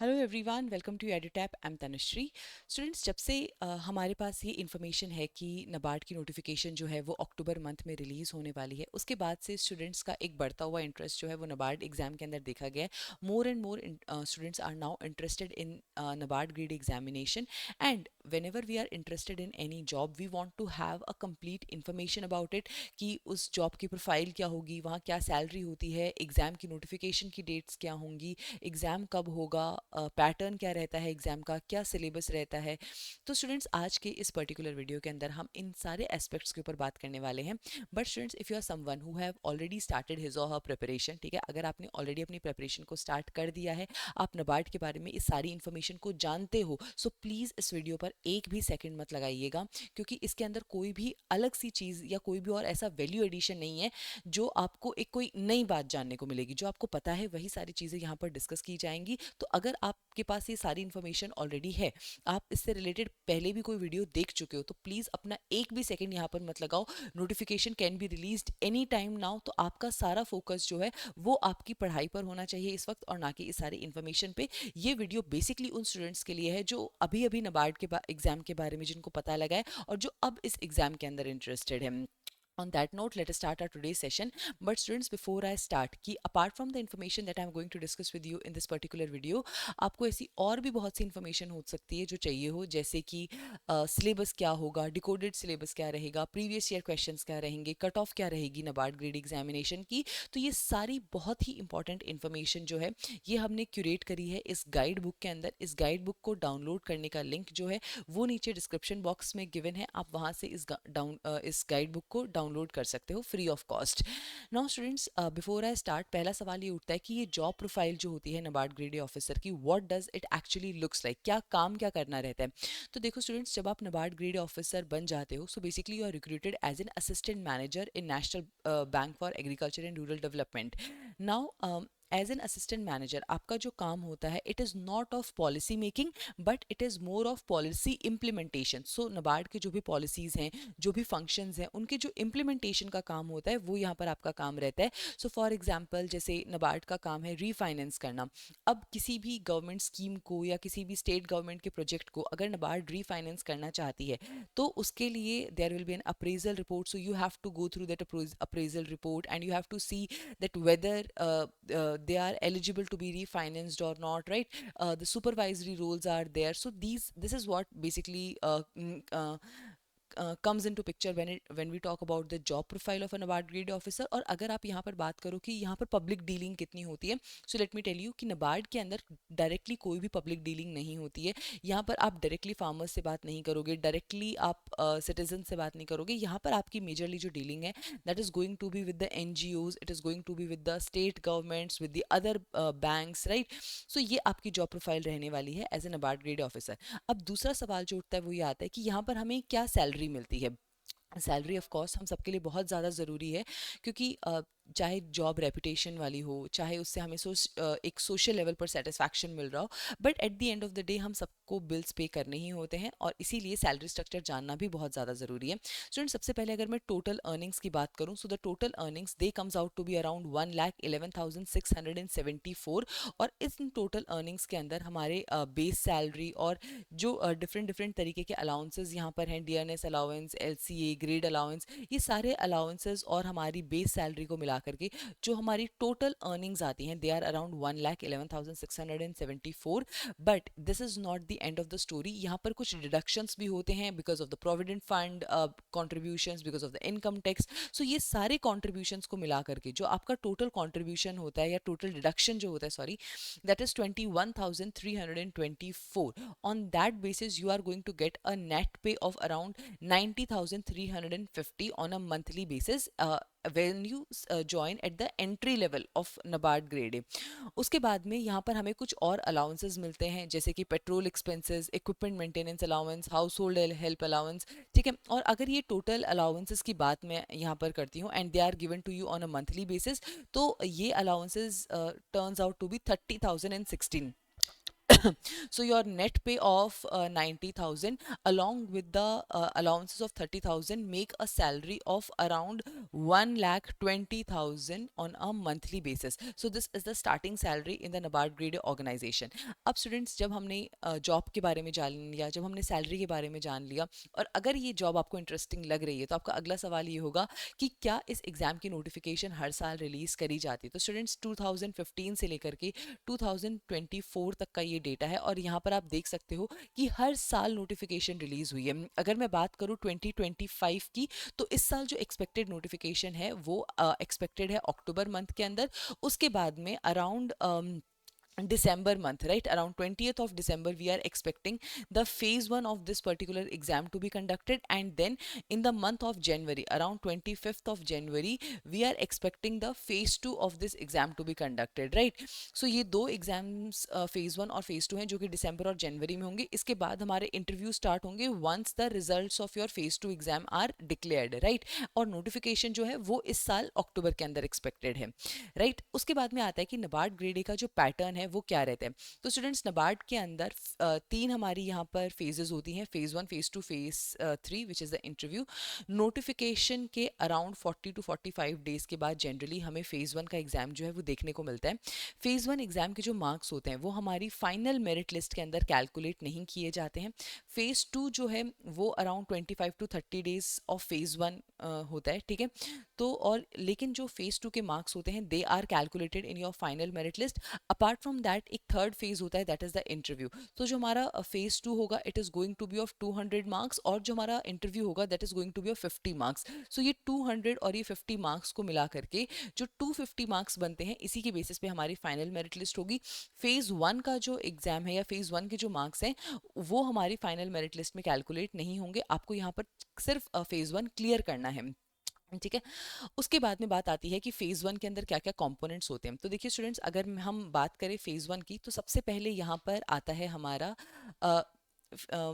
Hello everyone, welcome to Edutap. I am Tanushree. Students, जब से हमारे पास ये इन्फॉर्मेशन है कि नबार्ड की नोटिफिकेशन जो है वो अक्टूबर मंथ में रिलीज़ होने वाली है, उसके बाद से स्टूडेंट्स का एक बढ़ता हुआ इंटरेस्ट जो है वो नबार्ड एग्ज़ाम के अंदर देखा गया है। More and more students are now interested in NABARD grade examination, and whenever we are interested in any job we want to have a complete information about it, कि उस जॉब की प्रोफाइल क्या होगी, वहाँ क्या सैलरी होती है, exam की नोटिफिकेशन की डेट्स क्या होंगी, एग्ज़ाम कब होगा, पैटर्न क्या रहता है एग्ज़ाम का, क्या सिलेबस रहता है। तो स्टूडेंट्स, आज के इस पर्टिकुलर वीडियो के अंदर हम इन सारे एस्पेक्ट्स के ऊपर बात करने वाले हैं। But students, if you are someone who have already started his or her preparation, ठीक है, अगर आपने ऑलरेडी अपनी प्रिपरेशन को स्टार्ट कर दिया है, आप नबार्ड के बारे में इस सारी इन्फॉर्मेशन को जानते हो, सो प्लीज़ इस वीडियो पर एक भी सेकंड मत लगाइएगा, क्योंकि इसके अंदर कोई भी अलग सी चीज़ या कोई भी और ऐसा वैल्यू एडिशन नहीं है जो आपको एक कोई नई बात जानने को मिलेगी। जो आपको पता है वही सारी चीज़ें यहाँ पर डिस्कस की जाएंगी। तो अगर आपके पास ये सारी इन्फॉर्मेशन ऑलरेडी है, आप इससे रिलेटेड पहले भी कोई वीडियो देख चुके हो, तो प्लीज़ अपना एक भी सेकंड यहाँ पर मत लगाओ। Notification can be released any time now, तो आपका सारा फोकस जो है वो आपकी पढ़ाई पर होना चाहिए इस वक्त, और ना कि इस सारी इन्फॉर्मेशन पे। ये वीडियो बेसिकली उन स्टूडेंट्स के लिए है जो अभी अभी नबार्ड के एग्जाम के बारे में जिनको पता लगा है और जो अब इस एग्जाम के अंदर इंटरेस्टेड है। On that note, let us start our today's session. But students, before I start, कि apart from the information that I'm going to discuss with you in this particular video, आपको ऐसी और भी बहुत सी information हो सकती है जो चाहिए हो, जैसे कि सिलेबस क्या होगा, डिकोडेड सिलेबस क्या रहेगा, प्रीवियस ईयर क्वेश्चंस क्या रहेंगे, कट ऑफ क्या रहेगी नबार्ड ग्रेड एग्जामिनेशन की। तो ये सारी बहुत ही इंपॉर्टेंट इन्फॉर्मेशन जो है ये हमने क्यूरेट करी है इस गाइड बुक के अंदर। इस गाइड बुक को डाउनलोड करने का लिंक जो है वो नीचे डिस्क्रिप्शन बॉक्स में गिवन है, आप वहाँ से इस गाइड बुक को डाउनलोड कर सकते हो free of cost. Now students, before I start, पहला सवाल ये उठता है कि ये जॉब प्रोफाइल जो होती है नबार्ड ग्रेड ऑफिसर की, what does it actually looks like, क्या काम क्या करना रहता है। तो देखो स्टूडेंट्स, जब आप नबार्ड ग्रेड ऑफिसर बन जाते हो, so basically you are recruited as an assistant manager in National Bank for Agriculture and Rural Development. Now as an assistant manager आपका जो काम होता है, it is not of policy making but it is more of policy implementation. So NABARD के जो भी policies हैं, जो भी फंक्शंस हैं, उनके जो इम्प्लीमेंटेशन का काम होता है वो यहाँ पर आपका काम रहता है। सो फॉर एग्जांपल, जैसे नबार्ड का काम है रीफाइनेंस करना। अब किसी भी गवर्नमेंट स्कीम को या किसी भी स्टेट गवर्नमेंट के प्रोजेक्ट को अगर नबार्ड रीफाइनेंस करना चाहती है, तो उसके लिए there will be an appraisal report. So you have to go through that appraisal report and you have to see that whether they are eligible to be refinanced or not, right? The supervisory roles are there. So this is what basically comes into picture when we talk about the job profile of an NABARD grade officer. और अगर आप यहाँ पर बात करो कि यहाँ पर पब्लिक डीलिंग कितनी होती है, so let me tell you कि नबार्ड के अंदर डायरेक्टली कोई भी पब्लिक डीलिंग नहीं होती है। यहाँ पर आप डायरेक्टली फार्मर्स से बात नहीं करोगे, डायरेक्टली आप सिटीजन से बात नहीं करोगे। यहाँ पर आपकी मेजरली जो डीलिंग है, that is going to be with the NGOs, it is going to be with the state governments, with the other banks, right. So ये आपकी जॉब प्रोफाइल रहने वाली है as a NABARD grade officer. अब दूसरा सवाल जो उठता है वो ये आता है कि यहाँ पर हमें क्या सैलरी मिलती है। सैलरी ऑफ कोर्स हम सबके लिए बहुत ज़्यादा ज़रूरी है, क्योंकि चाहे जॉब रेपुटेशन वाली हो, चाहे उससे हमें एक सोशल लेवल पर सेटिस्फैक्शन मिल रहा हो, but at the end of the day हम सबको बिल्स पे करने ही होते हैं, और इसीलिए सैलरी स्ट्रक्चर जानना भी बहुत ज़्यादा ज़रूरी है। स्टूडेंट, सबसे पहले अगर मैं टोटल अर्निंग्स की बात करूँ, so the total earnings they comes out to be around 1,11,674। और इस टोटल अर्निंग्स के अंदर हमारे बेस सैलरी और जो डिफरेंट डिफरेंट तरीके के अलाउंसेस यहाँ पर हैं, DNS allowance, LCA, grade allowance, ये सारे अलाउंसेस और हमारी बेस सैलरी को मिला करके जो हमारी टोटल अर्निंग्स आती हैं, they are around 1,11,674। But this is not the end of the story. यहाँ पर कुछ डिडक्शंस भी होते हैं because of the provident fund contributions, because of the income tax. So ये सारे कॉन्ट्रीब्यूशंस को मिला करके जो आपका टोटल कॉन्ट्रीब्यूशन होता है या टोटल डिडक्शन जो होता है, sorry, that is 21,324. On that basis you are going to get a net pay of around 90,350 on a monthly basis when you join at the entry level of NABARD grade A. उसके बाद में यहाँ पर हमें कुछ और अलाउंसेस मिलते हैं, जैसे कि petrol expenses, equipment maintenance allowance, house hold help allowance, ठीक है। और अगर ये टोटल अलाउंसेस की बात मैं यहाँ पर करती हूँ, and they are given to you on a monthly basis, तो ये allowances turns out to be 30,016। So your net pay of 90,000 along with the allowances of 30,000 make a salary of around 1,20,000 on a monthly basis. So this is the starting salary in the NABARD grade organization. अब students जब हमने job के बारे में जान लिया, जब हमने सैलरी के बारे में जान लिया, और अगर ये जॉब आपको इंटरेस्टिंग लग रही है तो आपका अगला सवाल ये होगा कि क्या इस एग्ज़ाम की नोटिफिकेशन हर साल रिलीज़ करी जाती है। तो स्टूडेंट्स 2015 से लेकर के 2024 तक का ये डेटा है और यहाँ पर आप देख सकते हो कि हर साल नोटिफिकेशन रिलीज़ हुई है। अगर मैं बात करूँ 2025 की, तो इस साल जो एक्सपेक्टेड नोटिफिकेशन है वो एक्सपेक्टेड है अक्टूबर मंथ के अंदर। उसके बाद में around December month, right? Around 20th of December, we are expecting the phase one of this particular exam to be conducted, and then in the month of January, around 25th of January, we are expecting the phase two of this exam to be conducted, right? So ये दो exams phase one और phase two हैं जो कि दिसंबर और जनवरी में होंगे। इसके बाद हमारे इंटरव्यू स्टार्ट होंगे once the results of your phase two exam are declared, right? और नोटिफिकेशन जो है वो इस साल अक्टूबर के अंदर एक्सपेक्टेड है, राइट? उसके बाद में आता है कि नबार्ड ग्रेड ए का जो पैटर्न है वो क्या रहता है। तो स्टूडेंट्स नबार्ड के अंदर तीन हमारी यहाँ पर फेजेस होती हैं, phase one, phase two, phase three, which is the interview. Notification के अराउंड 40 टू 45 डेज के बाद जनरली हमें फेज वन का एग्जाम जो है वो देखने को मिलता है। फेज वन एग्जाम के जो मार्क्स होते हैं वो हमारी फाइनल मेरिट लिस्ट के अंदर कैलकुलेट नहीं किए जाते हैं। फेज टू जो है वो around 25 to 30 days of phase one होता है, ठीक है। तो और लेकिन जो फेज टू के मार्क्स होते हैं they are calculated in your final merit list. Apart from that एक थर्ड फेज होता है, दैट इज द इंटरव्यू। तो जो हमारा फेज टू होगा it is going to be of 200 marks, और जो हमारा इंटरव्यू होगा that is going to be of 50 marks. So ये 200 और ये 50 मार्क्स को मिला करके जो 250 मार्क्स बनते हैं, इसी के बेसिस पे हमारी फाइनल मेरिट लिस्ट होगी। फेज वन का जो एग्जाम है या फेज वन के जो मार्क्स हैं वो हमारी फाइनल मेरिट लिस्ट में कैलकुलेट नहीं होंगे। आपको यहाँ पर सिर्फ फेज वन क्लियर करना है, ठीक है। उसके बाद में बात आती है कि फेज़ वन के अंदर क्या क्या कंपोनेंट्स होते हैं। तो देखिए स्टूडेंट्स, अगर हम बात करें फेज़ वन की, तो सबसे पहले यहाँ पर आता है हमारा अ, अ,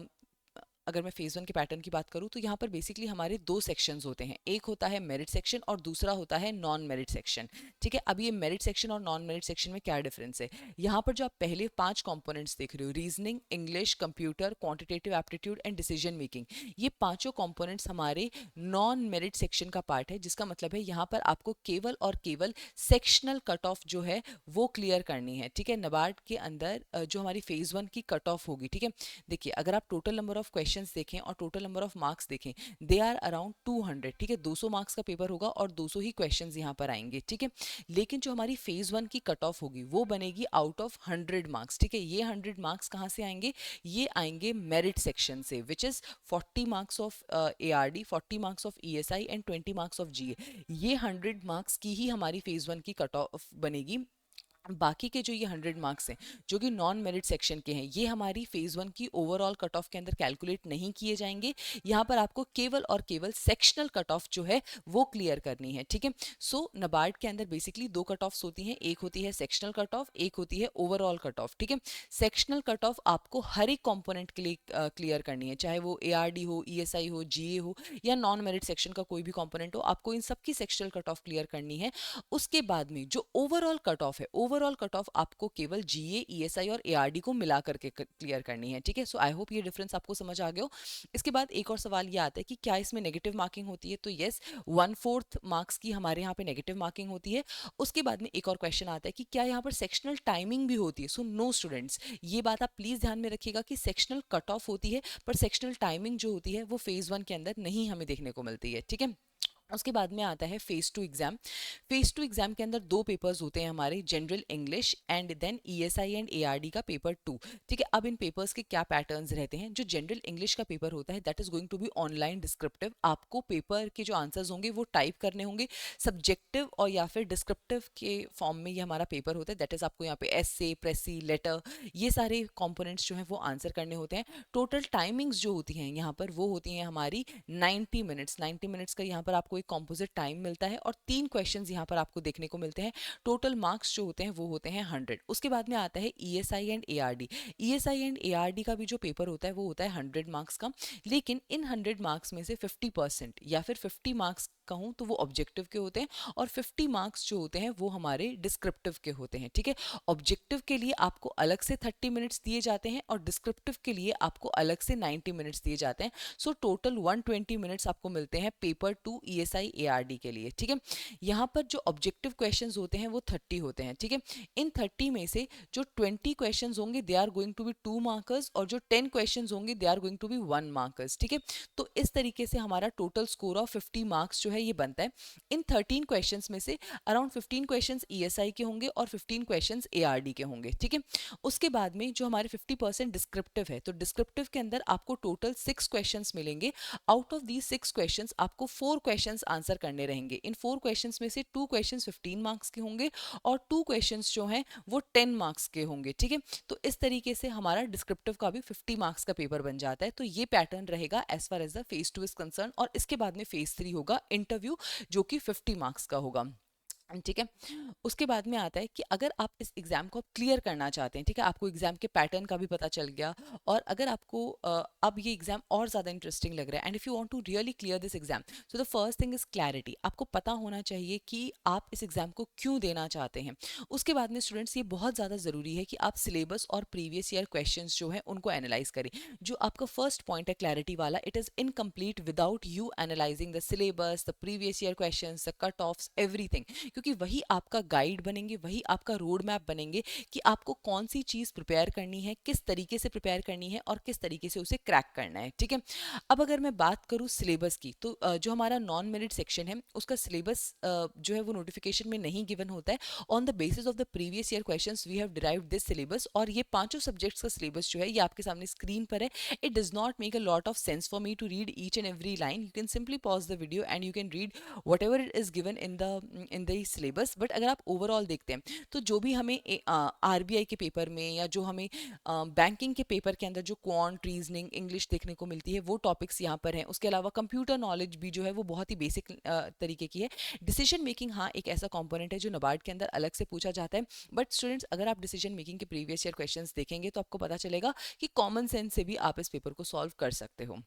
अगर मैं फेज़ वन के पैटर्न की बात करूँ तो यहाँ पर बेसिकली हमारे दो सेक्शंस होते हैं, एक होता है मेरिट सेक्शन और दूसरा होता है नॉन मेरिट सेक्शन, ठीक है। अब ये मेरिट सेक्शन और नॉन मेरिट सेक्शन में क्या डिफरेंस है, यहाँ पर जो आप पहले 5 कंपोनेंट्स देख रहे हो, reasoning, English, computer, quantitative aptitude and decision making, ये पांचों कंपोनेंट्स हमारे नॉन मेरिट सेक्शन का पार्ट है। जिसका मतलब है यहाँ पर आपको केवल और केवल सेक्शनल कट ऑफ जो है वो क्लियर करनी है, ठीक है। नबार्ड के अंदर जो हमारी फेज़ वन की कट ऑफ होगी, ठीक है। देखिए अगर आप टोटल नंबर ऑफ क्वेश्चंस देखें और टोटल नंबर ऑफ मार्क्स देखें, दे आर अराउंड 200, ठीक है। 200 मार्क्स का पेपर होगा और 200 ही क्वेश्चंस यहाँ पर आएंगे, ठीक है। लेकिन जो हमारी फेज वन की कट ऑफ होगी वो बनेगी आउट ऑफ 100 मार्क्स, ठीक है। ये 100 मार्क्स कहाँ से आएंगे, ये आएंगे मेरिट सेक्शन से, which is 40 marks of ARD, 40 marks of ESI and 20 marks of GA। ये 100 मार्क्स की ही हमारी फेज वन की कट ऑफ बनेगी। बाकी के जो ये 100 मार्क्स हैं जो कि नॉन मेरिट सेक्शन के हैं, ये हमारी फेज वन की ओवरऑल कट ऑफ के अंदर कैलकुलेट नहीं किए जाएंगे। यहाँ पर आपको केवल और केवल सेक्शनल कट ऑफ जो है वो क्लियर करनी है, ठीक है। सो नबार्ड के अंदर बेसिकली दो कट ऑफ्स होती हैं, एक होती है सेक्शनल कट ऑफ, एक होती है ओवरऑल कट ऑफ, ठीक है। सेक्शनल कट ऑफ आपको हर एक कॉम्पोनेंट के लिए क्लियर करनी है, चाहे वो ARD हो, ESI हो, GA हो या नॉन मेरिट सेक्शन का कोई भी कॉम्पोनेंट हो, आपको इन सबकी सेक्शनल कट ऑफ क्लियर करनी है। उसके बाद में जो ओवरऑल कट ऑफ है, ओवरऑल कट ऑफ आपको केवल GA, ESI और ARD को मिला करके क्लियर करनी है, ठीक है। सो आई होप ये डिफरेंस आपको समझ आ गया हो। इसके बाद एक और सवाल ये आता है कि क्या इसमें नेगेटिव मार्किंग होती है, तो यस, 1/4 मार्क्स की हमारे यहाँ पे नेगेटिव मार्किंग होती है। उसके बाद में एक और क्वेश्चन आता है कि क्या यहाँ पर सेक्शनल टाइमिंग भी होती है। सो नो स्टूडेंट्स, ये बात आप प्लीज ध्यान में रखिएगा कि सेक्शनल कट ऑफ होती है पर सेक्शनल टाइमिंग जो होती है वो फेज वन के अंदर नहीं हमें देखने को मिलती है, ठीक है। उसके बाद में आता है phase two exam. Phase two exam के अंदर दो पेपर्स होते हैं हमारे, general English and then ESI and ARD का पेपर 2, ठीक है। अब इन पेपर्स के क्या पैटर्न्स रहते हैं, जो जनरल इंग्लिश का पेपर होता है that is going to be online descriptive. आपको पेपर के जो आंसर्स होंगे वो टाइप करने होंगे, सब्जेक्टिव और या फिर डिस्क्रिप्टिव के फॉर्म में ये हमारा पेपर होता है। दैट इज आपको यहाँ पे एसे, प्रेसी, लेटर, ये सारे कॉम्पोनेंट्स जो हैं वो आंसर करने होते हैं। टोटल टाइमिंग्स जो होती हैं यहाँ पर वो होती हैं हमारी 90 मिनट्स। 90 मिनट्स का यहाँ पर आपको आपको एक कॉम्पोजिट टाइम मिलता है और 3 क्वेश्चंस यहाँ पर आपको देखने को मिलते हैं। टोटल मार्क्स जो होते हैं वो होते हैं 100। उसके बाद में आता है ESI and ARD. ESI and ARD का भी जो पेपर होता है वो होता है 100 मार्क्स का, लेकिन इन 100 मार्क्स में से 50% या फिर 50 मार्क्स कहूँ तो वो ऑब्जेक्टिव के होते हैं और 50 मार्क्स जो होते हैं वो हमारे डिस्क्रिप्टिव के होते हैं। ठीक है, ऑब्जेक्टिव के लिए आपको अलग से 30 मिनट्स दिए जाते हैं और डिस्क्रिप्टिव के लिए आपको अलग से 90 मिनट्स दिए जाते हैं। सो टोटल 120 मिनट्स आपको मिलते हैं पेपर 2 ईएसआई एआरडी के लिए। ठीक है, यहाँ पर जो ऑब्जेक्टिव क्वेश्चंस होते हैं वो 30 होते हैं। ठीक है, इन 30 में से जो 20 क्वेश्चंस होंगे they are going to be 2 markers और जो 10 क्वेश्चंस होंगे they are going to be 1 markers. ठीक है, तो इस तरीके से हमारा टोटल स्कोर ऑफ 50 मार्क्स जो है ये बनता है। इन 13 क्वेश्चंस में से अराउंड 15 क्वेश्चंस ईएसआई के होंगे और 15 क्वेश्चंस एआरडी के होंगे। ठीक है, उसके बाद में जो हमारे 50% डिस्क्रिप्टिव है, तो डिस्क्रिप्टिव के अंदर आपको टोटल 6 क्वेश्चंस मिलेंगे। आउट ऑफ दीज 6 क्वेश्चंस आपको 4 क्वेश्चंस आंसर करने रहेंगे। इन 4 क्वेश्चंस में से 2 क्वेश्चंस 15 मार्क्स के होंगे और 2 क्वेश्चंस जो हैं वो 10 मार्क्स के होंगे। ठीक है, तो इस तरीके से हमारा डिस्क्रिप्टिव का भी 50 मार्क्स का पेपर बन जाता है। तो ये पैटर्न रहेगा as far as the phase 2 is concerned. और इसके बाद में फेज 3 होगा इंटरव्यू, जो कि 50 मार्क्स का होगा। ठीक है, उसके बाद में आता है कि अगर आप इस एग्जाम को क्लियर करना चाहते हैं, ठीक है, आपको एग्जाम के पैटर्न का भी पता चल गया और अगर आपको अब ये एग्जाम और ज़्यादा इंटरेस्टिंग लग रहा है and if you want to really clear this exam, so the first thing is clarity. आपको पता होना चाहिए कि आप इस एग्जाम को क्यों देना चाहते हैं। उसके बाद में स्टूडेंट्स ये बहुत ज़्यादा ज़रूरी है कि आप सिलेबस और प्रीवियस ईयर क्वेश्चन जो है उनको एनालाइज करें। जो आपका फर्स्ट पॉइंट है क्लैरिटी वाला, it is incomplete without you analysing the syllabus, the previous year question, the cut offs, everything, क्योंकि वही आपका गाइड बनेंगे, वही आपका रोड मैप बनेंगे कि आपको कौन सी चीज़ प्रिपेयर करनी है, किस तरीके से प्रिपेयर करनी है और किस तरीके से उसे क्रैक करना है। ठीक है, अब अगर मैं बात करूँ सिलेबस की, तो जो हमारा नॉन मेरिट सेक्शन है उसका सिलेबस जो है वो नोटिफिकेशन में नहीं गिवन होता है। On the basis of the previous year questions we have derived this syllabus, और ये पांचों सब्जेक्ट्स का सिलेबस जो है ये आपके सामने स्क्रीन पर है। It does not make a lot of sense for me to read each and every line. You can simply pause the video and you can read whatever it is given in the syllabus. But अगर आप overall देखते हैं तो जो भी हमें RBI के paper में या जो हमें बैंकिंग के पेपर के अंदर जो क्वांट, रीजनिंग, इंग्लिश देखने को मिलती है वो टॉपिक्स यहाँ पर हैं। उसके अलावा कंप्यूटर नॉलेज भी जो है वो बहुत ही बेसिक तरीके की है। डिसीजन मेकिंग हाँ एक ऐसा कंपोनेंट है जो नबार्ड के अंदर अलग से पूछा जाता है। बट स्टूडेंट्स अगर आप डिसीजन मेकिंग के प्रीवियस ईयर क्वेश्चंस देखेंगे तो आपको पता चलेगा कि कॉमन सेंस से भी आप इस पेपर को सॉल्व कर सकते हो।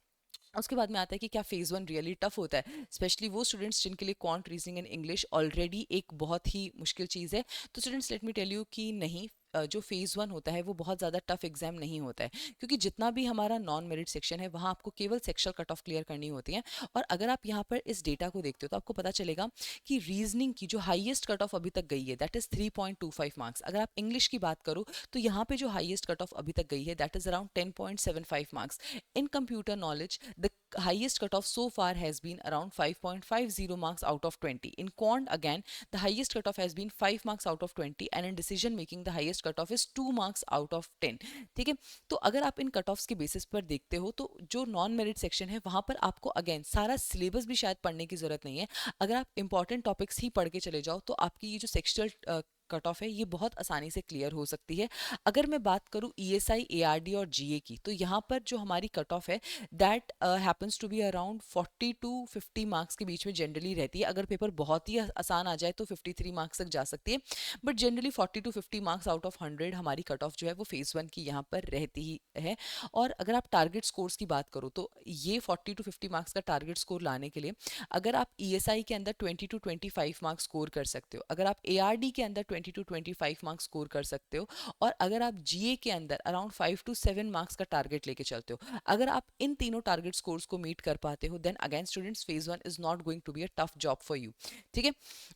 उसके बाद में आता है कि क्या फेज़ 1 रियली टफ होता है, स्पेशली वो स्टूडेंट्स जिनके लिए quant, reasoning and English already एक बहुत ही मुश्किल चीज़ है। तो students let me tell you कि नहीं, जो फेज़ 1 होता है वो बहुत ज़्यादा टफ एग्जाम नहीं होता है, क्योंकि जितना भी हमारा नॉन मेरिट सेक्शन है वहाँ आपको केवल सेक्शनल कट ऑफ क्लियर करनी होती है। और अगर आप यहाँ पर इस डेटा को देखते हो तो आपको पता चलेगा कि रीजनिंग की जो हाईएस्ट कट ऑफ अभी तक गई है दैट इज़ 3.25 मार्क्स। अगर आप इंग्लिश की बात करो तो यहाँ पे जो हाईएस्ट कट ऑफ अभी तक गई है that is around 10.75 marks. In computer knowledge the highest cutoff so far has been around 5.50 marks out of 20. In quant again the highest cutoff has been 5 marks out of 20 and in decision making the highest cutoff is 2 marks out of 10. ठीक है, तो अगर आप इन cut offs के basis पर देखते हो तो जो नॉन मेरिट सेक्शन है वहाँ पर आपको अगेन सारा सिलेबस भी शायद पढ़ने की ज़रूरत नहीं है। अगर आप इंपॉर्टेंट टॉपिक्स ही पढ़ के चले जाओ तो आपकी ये जो सेक्शुअल कट ऑफ है ये बहुत आसानी से क्लियर हो सकती है। अगर मैं बात करूँ ईएसआई, एआरडी और जीए की, तो यहाँ पर जो हमारी कट ऑफ है that happens to be around 40 to 50 marks के बीच में जनरली रहती है। अगर पेपर बहुत ही आसान आ जाए तो 53 मार्क्स तक जा सकती है, but generally 40 to 50 marks out of 100 हमारी कट ऑफ जो है वो फेज़ 1 की यहाँ पर रहती ही है। और अगर आप टारगेट स्कोर्स की बात करो तो ये 40 टू 50 मार्क्स का टारगेट स्कोर लाने के लिए अगर आप ईएसआई के अंदर 20 टू 25 मार्क्स स्कोर कर सकते हो, अगर आप एआरडी के अंदर 20 टू 25 मार्क्स स्कोर कर सकते हो, और अगर आप जीए के अंदर अराउंड 5 टू 7 मार्क्स का टारगेट लेके चलते हो, अगर आप इन तीनों टारगेट स्कोर्स को मीट कर पाते हो then again students phase 1 is not going to be a tough job for you. ठीक है,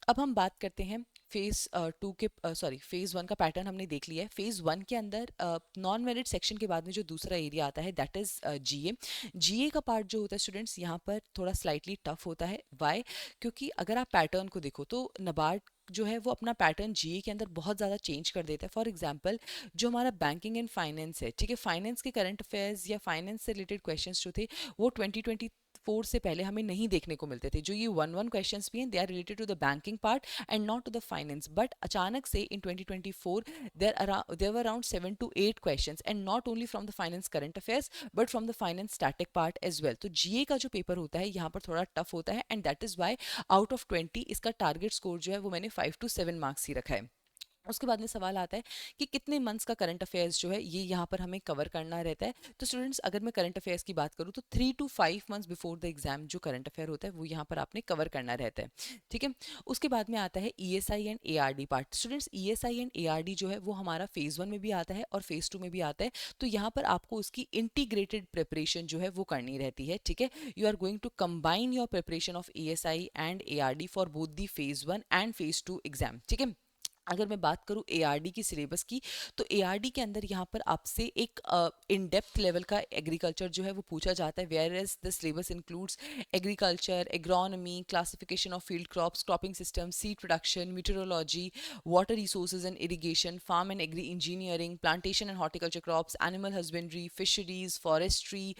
अब हम बात करते हैं फेज 2 के, सॉरी फेज 1 का पैटर्न हमने देख लिया है। फेज 1 के अंदर नॉन मेरिट सेक्शन के बाद में जो दूसरा एरिया आता है दैट इज जीए। जीए का पार्ट जो होता है स्टूडेंट्स यहाँ पर थोड़ा स्लाइटली टफ होता है। वाई? क्योंकि अगर आप पैटर्न को देखो तो नबार्ड जो है वो अपना पैटर्न जीए के अंदर बहुत ज़्यादा चेंज कर देता है। फॉर एग्जांपल जो हमारा बैंकिंग एंड फाइनेंस है, ठीक है, फाइनेंस के करंट अफेयर्स या फाइनेंस से रिलेटेड क्वेश्चंस जो थे वो 2020 2024 से पहले हमें नहीं देखने को मिलते थे। जो ये 1-1 क्वेश्चंस भी हैं, they are related to the banking part and not to the finance, but अचानक से इन 2024 there were around 7 to 8 questions and not only from the finance current affairs but from the finance static part as well। तो जीए का जो paper होता है यहाँ पर थोड़ा टफ होता है and that is why out of 20 इसका टारगेट स्कोर जो है वो मैंने 5 to 7 मार्क्स ही रखा है। उसके बाद में सवाल आता है कि कितने मंथ्स का करंट अफेयर्स जो है ये यहाँ पर हमें कवर करना रहता है। तो स्टूडेंट्स, अगर मैं करंट अफेयर्स की बात करूँ तो 3 to 5 months before the exam जो करंट अफेयर होता है वो यहाँ पर आपने कवर करना रहता है। ठीक है। उसके बाद में आता है ESI and ARD part. Students, ESI and ARD जो है वो हमारा फेज 1 में भी आता है और फेज 2 में भी आता है। तो यहाँ पर आपको उसकी इंटीग्रेटेड प्रिपरेशन जो है वो करनी रहती है। ठीक है। You are going to combine your preparation of ESI and ARD for both the phase 1 and phase 2 exam. ठीक है। अगर मैं बात करूं एआरडी की सिलेबस की, तो एआरडी के अंदर यहाँ पर आपसे एक इन डेप्थ लेवल का एग्रीकल्चर जो है वो पूछा जाता है, whereas the syllabus includes agriculture, agronomy, classification of field crops, cropping system, seed production, meteorology, water resources and irrigation, farm and agri engineering, plantation and horticulture crops, animal husbandry, fisheries, forestry,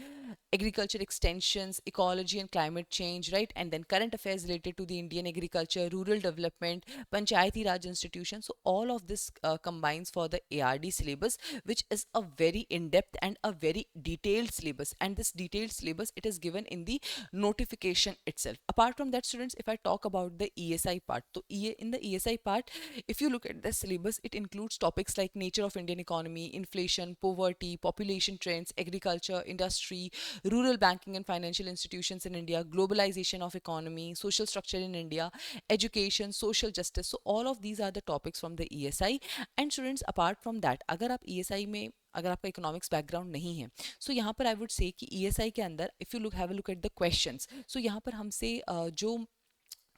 agriculture extensions, ecology and climate change, right? And then current affairs related to the Indian agriculture, rural development, Panchayati Raj institution. So all of this combines for the ARD syllabus, which is a very in-depth and a very detailed syllabus. And this detailed syllabus, it is given in the notification itself. Apart from that, students, if I talk about the ESI part, so in the ESI part, if you look at the syllabus, it includes topics like nature of Indian economy, inflation, poverty, population trends, agriculture, industry, rural banking and financial institutions in India, globalization of economy, social structure in India, education, social justice. So all of these are the topics from the ESI. And students, apart from that, अगर आप ESI में अगर आपका economics background नहीं है, सो यहाँ पर I would say कि ईएसआई के अंदर if you look have a look at the questions, so यहाँ पर हमसे जो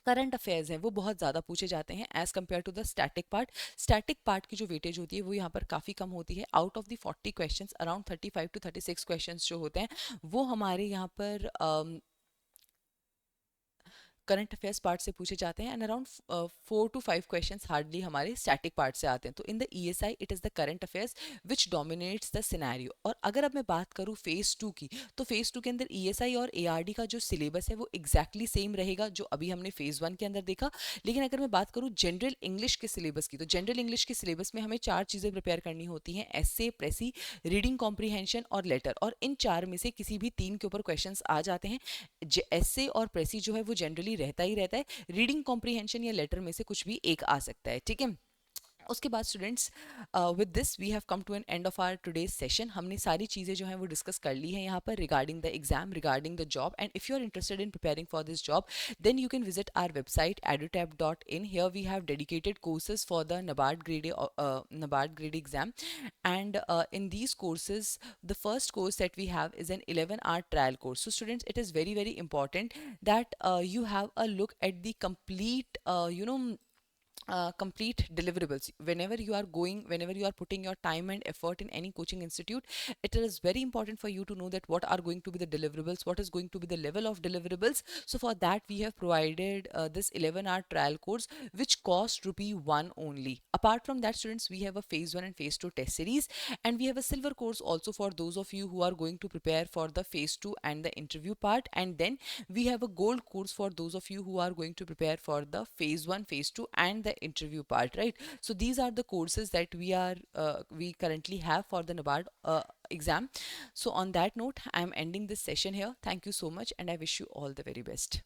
करंट अफेयर्स हैं वो बहुत ज़्यादा पूछे जाते हैं as compare to the static part. Static part की जो वेटेज होती है वो यहाँ पर काफ़ी कम होती है। Out of the 40 questions around 35 to 36 questions जो होते हैं वो हमारे यहाँ पर करंट अफेयर्स पार्ट से पूछे जाते हैं and around 4 to 5 questions hardly हमारे स्टैटिक पार्ट से आते हैं। तो in the ESI it is the current affairs which dominates the scenario. और अगर अब मैं बात करूँ फेज़ 2 की, तो फेज़ 2 के अंदर ईएसआई और एआरडी का जो सिलेबस है वो एग्जैक्टली सेम रहेगा जो अभी हमने फेज़ 1 के अंदर देखा। लेकिन अगर मैं बात करूँ जनरल इंग्लिश के सिलेबस की, तो जनरल इंग्लिश के सिलेबस में हमें 4 चीज़ें प्रिपेयर करनी होती हैं, एस्से, प्रेसी, रीडिंग कॉम्प्रीहेंशन और लेटर। और इन 4 में से किसी भी 3 के ऊपर क्वेश्चन आ जाते हैं। एस्से और प्रेसी जो है वो जनरली रहता ही रहता है, रीडिंग कॉम्प्रीहेंशन या लेटर में से कुछ भी एक आ सकता है। ठीक है। उसके बाद students, with this we have come to an end of our today's session. हमने सारी चीज़ें जो हैं वो डिस्कस कर ली हैं यहाँ पर regarding the exam, regarding the job. And if you are interested in preparing for this job, then you can visit our website edutap.in. Here we have dedicated courses for the NABARD grade exam, and in these courses the first course that we have is an 11-hour trial course. So students, it is very very important that you have a look at the complete complete deliverables whenever you are putting your time and effort in any coaching institute. It is very important for you to know that what are going to be the deliverables, what is going to be the level of deliverables. So for that we have provided this 11-hour trial course which cost rupee 1 only. Apart from that, students, we have a phase 1 and phase 2 test series, and we have a silver course also for those of you who are going to prepare for the phase 2 and the interview part. And then we have a gold course for those of you who are going to prepare for the phase 1, phase 2 and the interview part, right? So these are the courses that we currently have for the NABARD exam. So on that note, I am ending this session here. Thank you so much and I wish you all the very best.